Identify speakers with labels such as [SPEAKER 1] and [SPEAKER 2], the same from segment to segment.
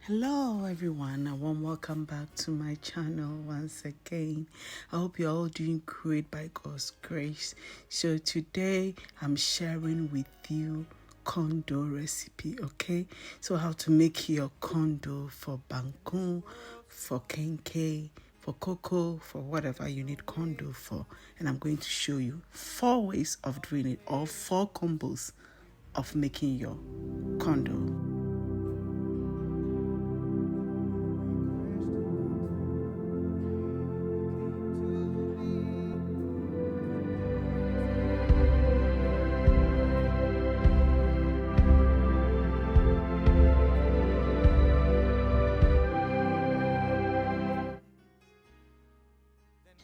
[SPEAKER 1] Hello everyone, and warm welcome back to my channel once again. I hope you're all doing great by God's grace. So today I'm sharing with you corn dough recipe, okay? So how to make your corn dough for banku, for kenke, for cocoa, for whatever you need corn dough for. And I'm going to show you 4 ways of doing it, or 4 combos of making your corn dough.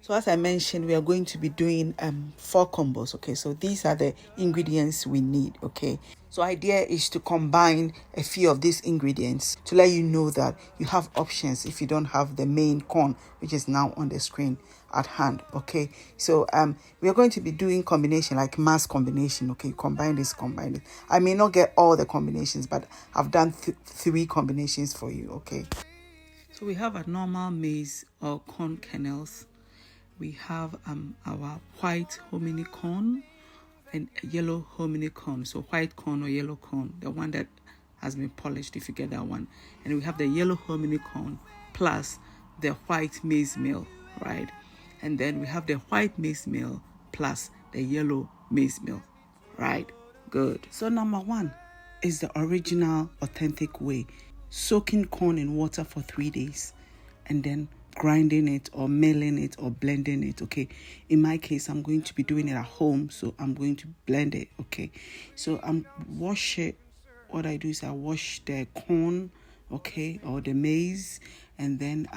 [SPEAKER 1] So as I mentioned, we are going to be doing 4 combos, okay? So these are the ingredients we need, okay? So idea is to combine a few of these ingredients to let you know that you have options if you don't have the main corn, which is now on the screen at hand, okay? So we are going to be doing combination, like mass combination, okay? Combine this. I may not get all the combinations, but I've done 3 combinations for you, okay? So we have a normal maize or corn kernels. We have our white hominy corn and yellow hominy corn. So white corn or yellow corn, the one that has been polished, if you get that one. And we have the yellow hominy corn plus the white maize meal, right? And then we have the white maize meal plus the yellow maize meal, right? Good. So number 1 is the original authentic way. Soaking corn in water for 3 days and then grinding it or milling it or blending it, okay? In my case, I'm going to be doing it at home, so I'm going to blend it, okay? So wash it. What I do is I wash the corn, okay, or the maize, and then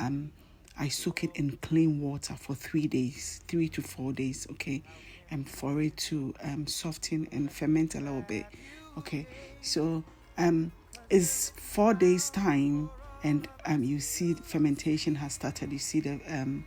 [SPEAKER 1] I soak it in clean water for 3 days, 3 to 4 days, okay? And for it to soften and ferment a little bit, okay? So it's 4 days time, and you see fermentation has started. You see the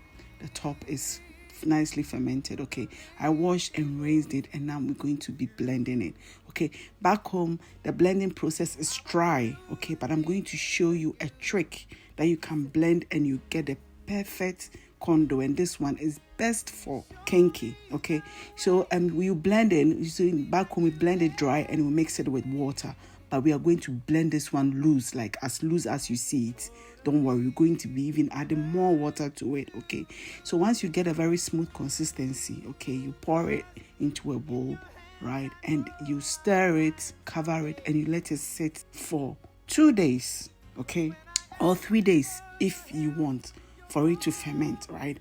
[SPEAKER 1] top is nicely fermented, okay? I washed and rinsed it, and now we're going to be blending it, okay? Back home, the blending process is dry, okay? But I'm going to show you a trick that you can blend and you get the perfect corn dough, and this one is best for kenke, okay? So we blend it. So back home we blend it dry and we mix it with water, but we are going to blend this one loose, like as loose as you see it. Don't worry, we're going to be even adding more water to it, okay? So once you get a very smooth consistency, okay, you pour it into a bowl, right? And you stir it, cover it, and you let it sit for 2 days, okay? Or 3 days if you want for it to ferment, right?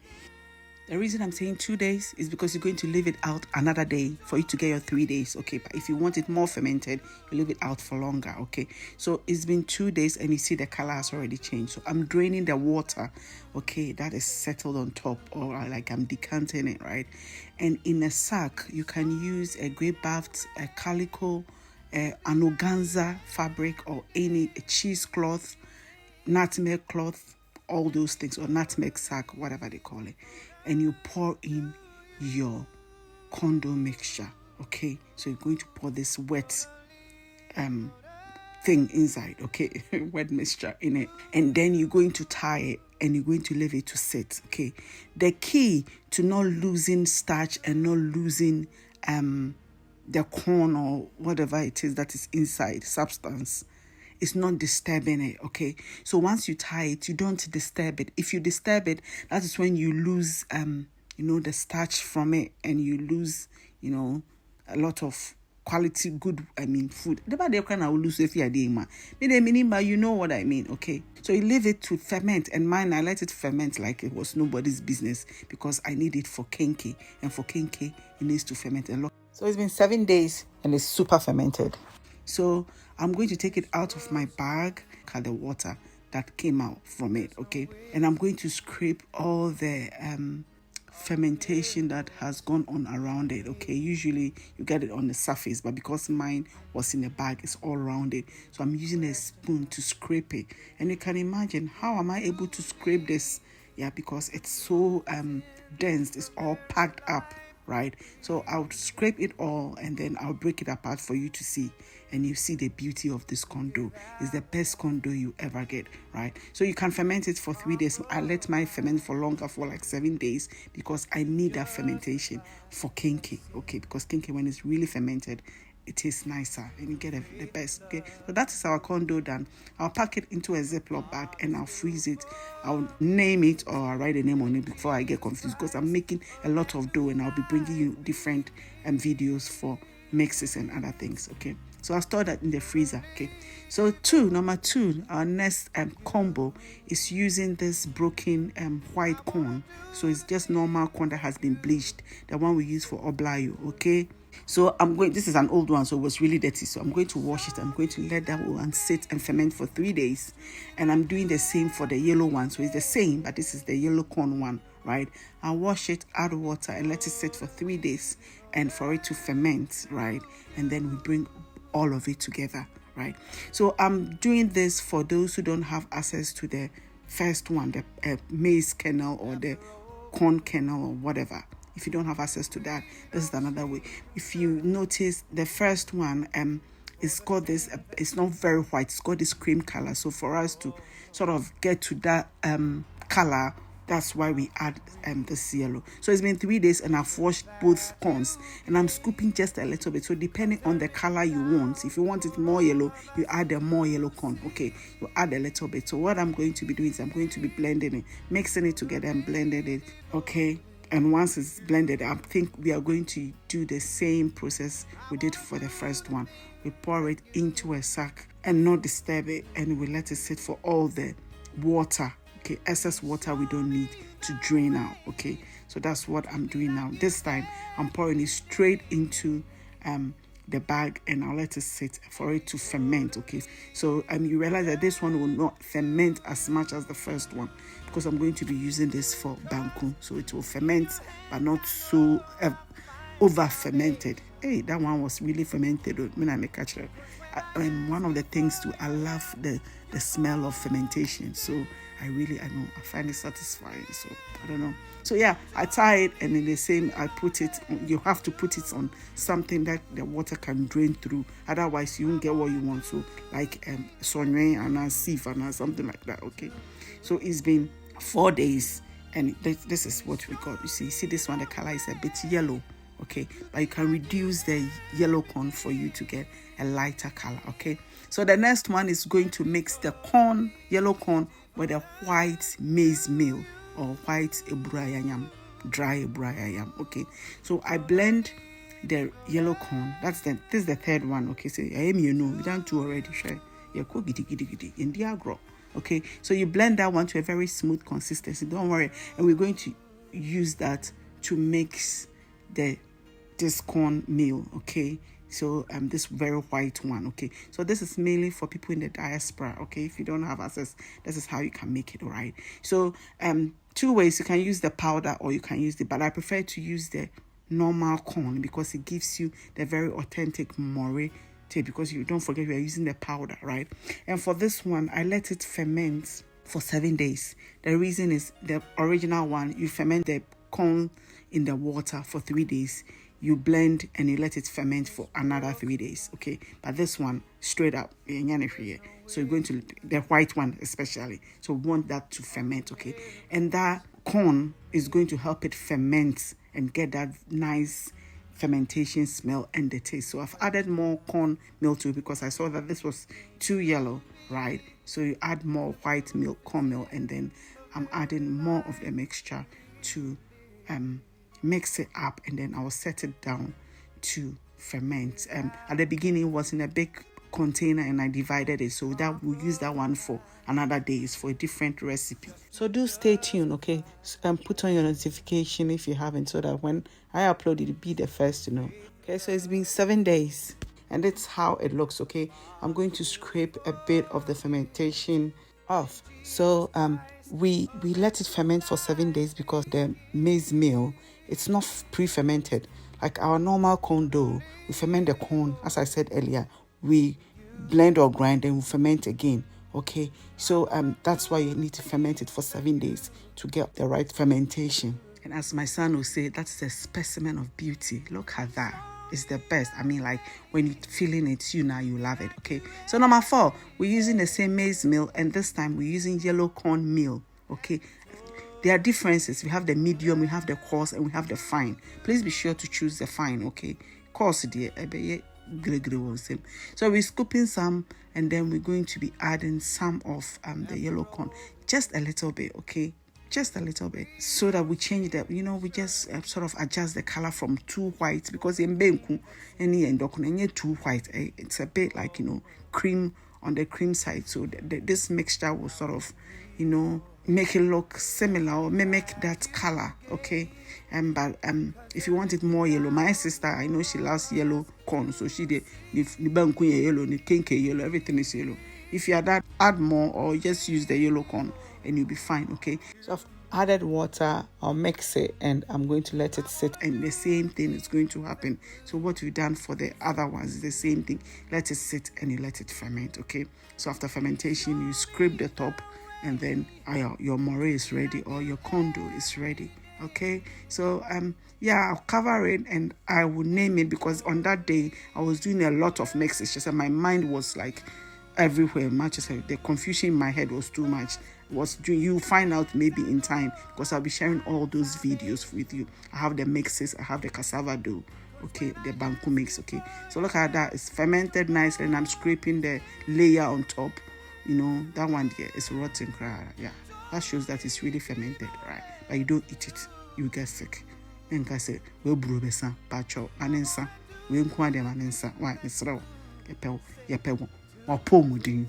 [SPEAKER 1] The reason I'm saying 2 days is because you're going to leave it out another day for you to get your 3 days, okay? But if you want it more fermented, you leave it out for longer, okay? So it's been 2 days and you see the color has already changed. So I'm draining the water, okay, that is settled on top, or like I'm decanting it, right? And in a sack, you can use a grape bath, a calico, an organza fabric, or a cheesecloth, nutmeg cloth, all those things, or nutmeg sack, whatever they call it, and you pour in your corn dough mixture, okay? So you're going to pour this wet thing inside, okay? Wet mixture in it, and then you're going to tie it and you're going to leave it to sit, okay? The key to not losing starch and not losing the corn or whatever it is that is inside, substance, it's not disturbing it, okay? So once you tie it, you don't disturb it. If you disturb it, that is when you lose, the starch from it, and you lose, a lot of quality, good, food. You know what I mean, okay? So you leave it to ferment, and mine, I let it ferment like it was nobody's business because I need it for kenke, and for kenke, it needs to ferment a lot. So it's been 7 days, and it's super fermented. So I'm going to take it out of my bag, cut the water that came out from it, okay? And I'm going to scrape all the fermentation that has gone on around it, okay? Usually you get it on the surface, but because mine was in the bag, it's all around it. So I'm using a spoon to scrape it. And you can imagine, how am I able to scrape this? Yeah, because it's so dense, it's all packed up, right? So I'll scrape it all and then I'll break it apart for you to see, and you see the beauty of this corn dough. It's the best corn dough you ever get, right? So you can ferment it for 3 days. I let mine ferment for longer, for like 7 days, because I need that fermentation for kinky, okay? Because kinky, when it's really fermented, it tastes nicer and you get the best. Okay, so that is our corn dough done. I'll pack it into a Ziploc bag and I'll freeze it. I'll name it, or I'll write a name on it before I get confused, because I'm making a lot of dough and I'll be bringing you different videos for mixes and other things. Okay, so I'll store that in the freezer. Okay, so number two, our next combo is using this broken white corn. So it's just normal corn that has been bleached, the one we use for oblayo. Okay, so this is an old one, so it was really dirty. So I'm going to wash it. I'm going to let that one sit and ferment for 3 days. And I'm doing the same for the yellow one. So it's the same, but this is the yellow corn one, right? I'll wash it, add water, and let it sit for 3 days and for it to ferment, right? And then we bring all of it together, right? So I'm doing this for those who don't have access to the first one, the maize kernel or the corn kernel or whatever. If you don't have access to that, this is another way. If you notice, the first one it's got this, it's not very white, it's got this cream color. So for us to sort of get to that color, that's why we add this yellow. So it's been 3 days and I've washed both corns and I'm scooping just a little bit. So depending on the color you want, if you want it more yellow, you add a more yellow corn. Okay, you add a little bit. So what I'm going to be doing is I'm going to be blending it, mixing it together and blending it. Okay. And once it's blended, I think we are going to do the same process we did for the first one. We pour it into a sack and not disturb it, and we let it sit for all the water, okay, excess water we don't need, to drain out. Okay, so that's what I'm doing now. This time I'm pouring it straight into the bag, and I'll let it sit for it to ferment. Okay, so you realize that this one will not ferment as much as the first one, because I'm going to be using this for banku, so it will ferment but not so over fermented. Hey, that one was really fermented when I make it. And one of the things too, I love the smell of fermentation, so I find it satisfying. So I don't know. So yeah, I tie it, and in the same, I put it, you have to put it on something that the water can drain through, otherwise you won't get what you want. So like sonye and a sieve and something like that. Okay, so it's been 4 days, and this is what we got. You see this one, the color is a bit yellow. Okay, but you can reduce the yellow corn for you to get a lighter color. Okay, so the next one is going to mix the yellow corn with a white maize meal or white eburayam, dry eburayam. Okay, so I blend the yellow corn. This is the third one. Okay, so we done two already. Sure, in the agro. Okay, so you blend that one to a very smooth consistency. Don't worry, and we're going to use that to mix this corn meal. Okay, so this very white one. Okay, so this is mainly for people in the diaspora. Okay, if you don't have access, this is how you can make it. All right, so 2 ways: you can use the powder or you can use but I prefer to use the normal corn because it gives you the very authentic Mmore taste, because you don't forget we are using the powder, right? And for this one, I let it ferment for 7 days. The reason is the original one, you ferment the corn in the water for 3 days, you blend and you let it ferment for another 3 days. Okay, but this one straight up, so you're going to the white one especially, so we want that to ferment. Okay, and that corn is going to help it ferment and get that nice fermentation smell and the taste. So I've added more corn meal to it because I saw that this was too yellow, right? So you add more white milk, corn meal, and then I'm adding more of the mixture to mix it up, and then I'll set it down to ferment. At the beginning, it was in a big container and I divided it, so that we'll use that one for another day. It's for a different recipe. So do stay tuned, okay? Put on your notification if you haven't, so that when I upload it, you'll be the first to know. Okay, so it's been 7 days and it's how it looks. Okay, I'm going to scrape a bit of the fermentation off. So we let it ferment for 7 days because the maize meal, it's not pre-fermented like our normal corn dough. We ferment the corn, as I said earlier, we blend or grind and we ferment again. Okay, so that's why you need to ferment it for 7 days to get the right fermentation. And as my son will say, that's a specimen of beauty. Look at that. It's the best. I mean, like, when you're feeling it, you love it, okay? So number 4, we're using the same maize meal, and this time we're using yellow corn meal, okay? There are differences. We have the medium, we have the coarse, and we have the fine. Please be sure to choose the fine, okay? Coarse, dear. So we're scooping some, and then we're going to be adding some of the yellow corn. Just a little bit, okay? Just a little bit, so that we change that, we just sort of adjust the color from too white, because in benku and too white, it's a bit like cream on the cream side. So this mixture will sort of make it look similar or mimic that color, okay? But if you want it more yellow, my sister, I know she loves yellow corn, so she did the benku yellow, the kinky yellow, everything is yellow. If you add more, or just use the yellow corn, and you'll be fine, okay? So I've added water, I'll mix it, and I'm going to let it sit, and the same thing is going to happen. So what we've done for the other ones is the same thing. Let it sit and you let it ferment, okay? So after fermentation, you scrape the top, and then your Mmore is ready, or your corn dough is ready, okay? So I'll cover it, and I will name it, because on that day I was doing a lot of mixes. Just my mind was like everywhere. The confusion in my head was too much. You find out maybe in time, because I'll be sharing all those videos with you. I have the mixes, I have the cassava dough, okay, the banku mix, okay? So look at that, it's fermented nicely, and I'm scraping the layer on top. That one there is rotten cry. Yeah, that shows that it's really fermented, right? But you don't eat it, you get sick. Then I say, we brew besa, pacho, manensa, we inquire the manensa, why, it's raw, yapel, or pomudin.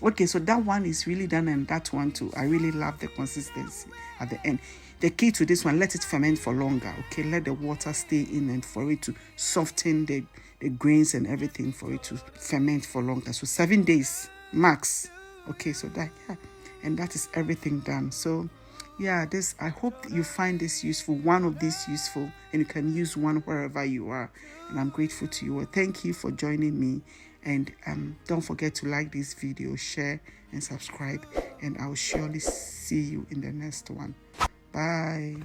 [SPEAKER 1] Okay, so that one is really done, and that one too. I really love the consistency at the end. The key to this one, let it ferment for longer, okay? Let the water stay in, and for it to soften the grains and everything, for it to ferment for longer. So 7 days max. Okay, so and that is everything done. So I hope you find this useful, one of these useful, and you can use one wherever you are. And I'm grateful to you. Thank you for joining me. And don't forget to like this video, share, and subscribe. And I'll surely see you in the next one. Bye.